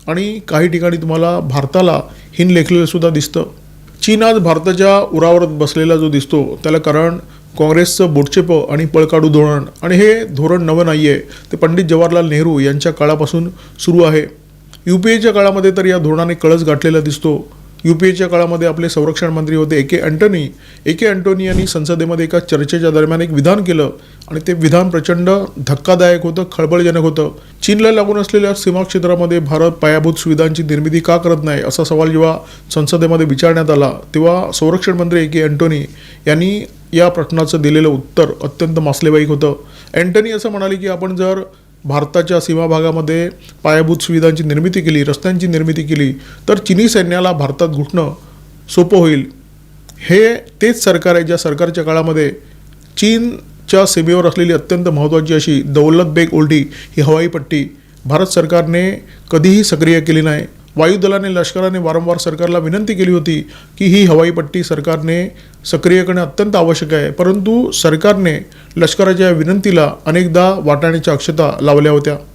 आणि काही ठिकाणी तुम्हाला भारताला हिन लेखलेलं सुद्धा दिसतं. चीन आज भारताच्या उरावर बसलेला जो दिसतो त्याला कारण काँग्रेसचं बोटचेपं आणि पळकाडू धोरण, आणि हे धोरण नवं नाही आहे, ते पंडित जवाहरलाल नेहरू यांच्या काळापासून सुरू आहे. UPAच्या काळामध्ये तर या धोरणाने कळस गाठलेला दिसतो. UPAच्या काळामध्ये आपले संरक्षण मंत्री होते ए के अँटोनी यांनी संसदेमध्ये एका चर्चेच्या दरम्यान एक विधान केलं आणि ते विधान प्रचंड धक्कादायक होतं, खळबळजनक होतं. चीनला लागून असलेल्या सीमा क्षेत्रामध्ये भारत पायाभूत सुविधांची निर्मिती का करत नाही असा सवाल जेव्हा संसदेमध्ये विचारण्यात आला, तेव्हा संरक्षण मंत्री ए के अँटोनी यांनी या प्रश्नाचं दिलेलं उत्तर अत्यंत मासलेवाईक होतं. अँटोनी असं म्हणाले की आपण जर भारताच्या सीमा भागामध्ये पायाभूत सुविधांची निर्मिती केली, रस्त्यांची निर्मिती केली, तर चीनी सैन्याला भारतात घुसणं सोपं होईल. हे तेच सरकार आहे ज्या सरकारच्या काळामध्ये चीनच्या सीमेवर असलेली अत्यंत महत्त्वाची अशी दौलत बेग ओल्डी ही हवाई पट्टी भारत सरकारने कधीही सक्रिय केली नाही. वायुदलाने, लष्कराने वारंवार सरकारला विनंती केली होती की ही हवाई पट्टी सरकारने सक्रिय करणे अत्यंत आवश्यक आहे, परंतु सरकारने लष्कराच्या विनंतीला अनेकदा वाटाण्याच्या अक्षता लावल्या होत्या.